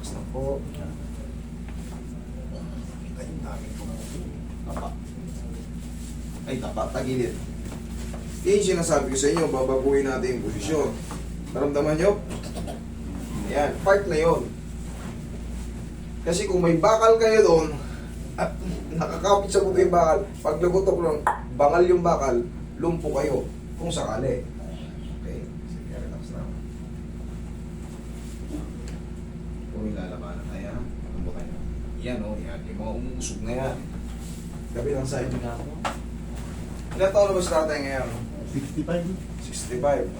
Relax na po. Kita yung daming tumutulo. Tapa. Ay, tapa. Tagilid. Yan yung sinasabi ko sa inyo, babaguhin natin yung posisyon. Naramdaman nyo? Ayan, part na yon. Kasi kung may bakal kayo doon, at nakakapit sa buto yung bakal, pag nagutok lang, bangal yung bakal, lumpo kayo, kung sakali. Okay? Sige, relax na. Kung ilalabanan na yan, lumpo kayo. Yan o, yan. Yung mga umusog na yan. Gabi lang sa inyo na ako. Ilan taon na ba sa tatay ngayon? 65. 65.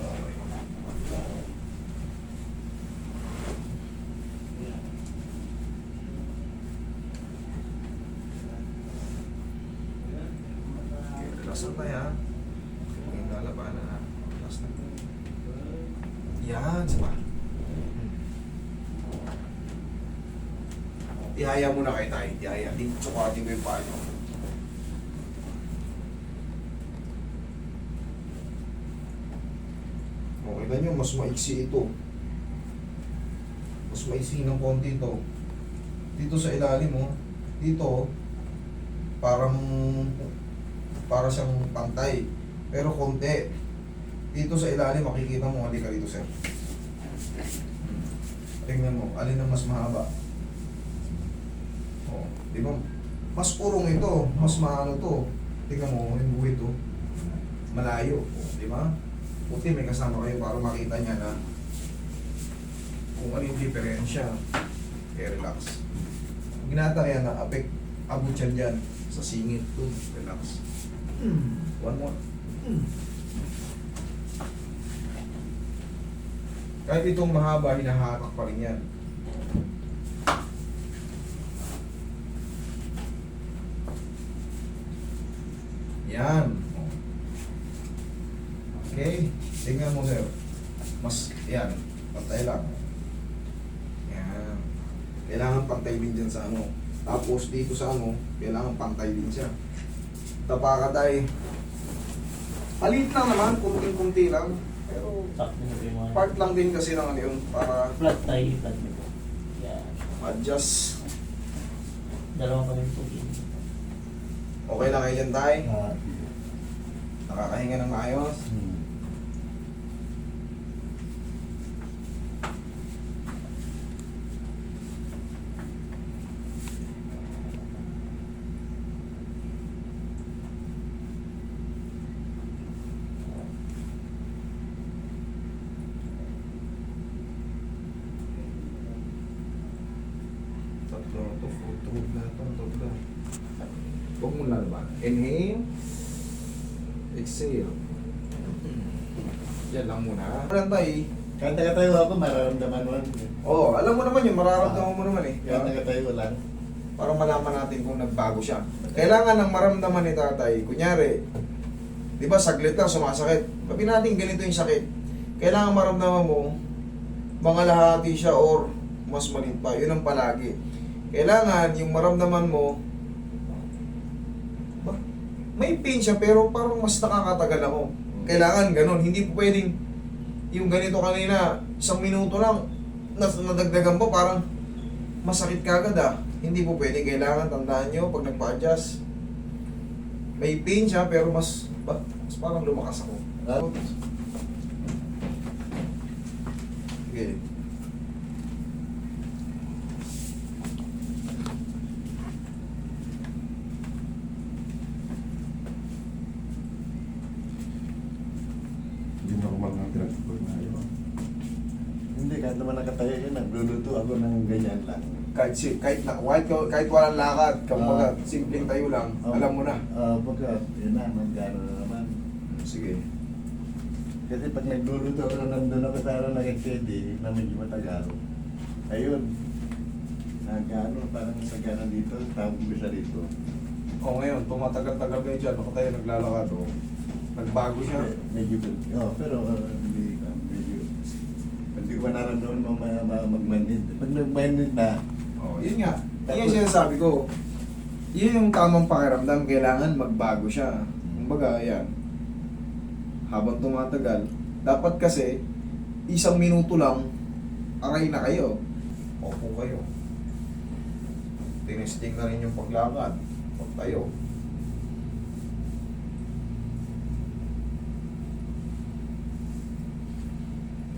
Relax na tayo, ha? Kung yung lalabanan, ha? Relax na. Yan, sama. Ihaya muna kayo tayo. Ihaya. Tsukatin ko yung paa nyo. Okay na nyo, mas maiksi ito. Mas maiksi ng konti ito. Dito sa ilalim, oh. Dito, parang para siyang pantay. Pero konti. Dito sa ilalim, makikita mo, halika dito, sir. Tingnan mo, alin ang mas mahaba? Oh, di ba? Mas purong ito, mas maano to. Tingnan mo, yung buhay ito. Malayo, di ba? Puti, may kasama kayo para makita niya na kung ano yung diferensya. Okay, relax. Ginata yan na abot yan dyan sa singit to. Relax. One more. Kahit itong mahaba, hinahatak pa rin yan. Yan. Okay. Tingnan mo, sir. Mas, yan. Pantay lang. Yan. Kailangan pantay din dyan sa ano. Tapos dito sa ano, kailangan pantay din siya. Tapa ka tayo. Palit lang naman, kunting-kunti lang. Pero Sakto na yung mga part lang din kasi ng ano yun, para flat tayo, flat nito. Yan. adjust. Dalawang kami tubig. Okay lang kayo dyan tayo. Nakakahinga ng maayos. Tatlo to, tugod na ito, tugod na. Huwag mo lalaban. Inhale. Exhale. Yan lang muna. Yan tayo. Kahit nakatayo ako, mararamdaman mo. Oo, alam mo naman yun, mararamdaman mo naman eh. Kahit nakatayo lang. Para malaman natin kung nagbago siya. Kailangan ng maramdaman ni tatay. Kunyari, di ba saglit lang sumasakit. Sabi natin ganito yung sakit. Kailangan maramdaman mo, mga lahati siya or mas maliit pa. Yun ang palagi. Kailangan yung maramdaman mo, ba, may pain siya pero parang mas nakakatagal ako. Kailangan ganun. Hindi po pwedeng yung ganito kanina, 1 minuto lang, nadagdagan po, parang masakit kagad ah. Hindi po pwede. Kailangan, tandaan nyo, pag nagpa-adjust, may pain siya, pero mas parang lumakas ako. Okay. Hindi normal ng tinatapos na yun. Hindi, kahit naman nakatayo yun, nagluluto ako ng ganyan lang. Kahit walang lakad, kumbaga, simpleng tayo lang, alam mo na. Pagka, yun na, magkano na naman. Sige. Kasi pag nagluluto ako, nandun ako sa ano nag-steady, na medyo matagal. Ayun, nagkano, parang sa gana dito, tawag ko siya dito. O ngayon, tumatagal-tagal kayo dyan, nakatayo, naglalakad, o. Nagbago siya. Medyo, pero hindi, medyo, hindi ko pa naramdaman mag-manid. Pag nag-manid na, O, yun nga. Yun yung sinasabi ko. Yun yung tamang pakiramdam, kailangan magbago siya. Kumbaga, ayan. Habang tumatagal, dapat kasi, 1 minuto lang, aray na kayo. Opo kayo. Tinesting na rin yung paglakad. Pagtayo.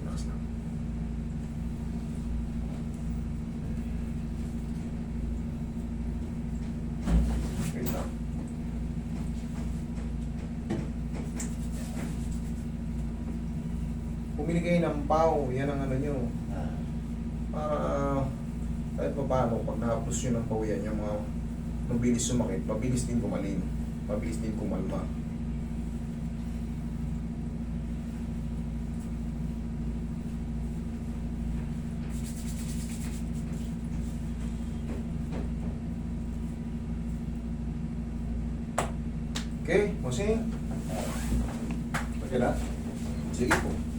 Relax lang. Wait lang. Pumili kayo ng pau, yan ang ano nyo. Ah, Para kahit pa paano, pag na-upload nyo ng pawian, yung mga mabilis sumakit, mabilis din kumalin, mabilis din kumalma. Okay, Mosing? Okay na? Sige po.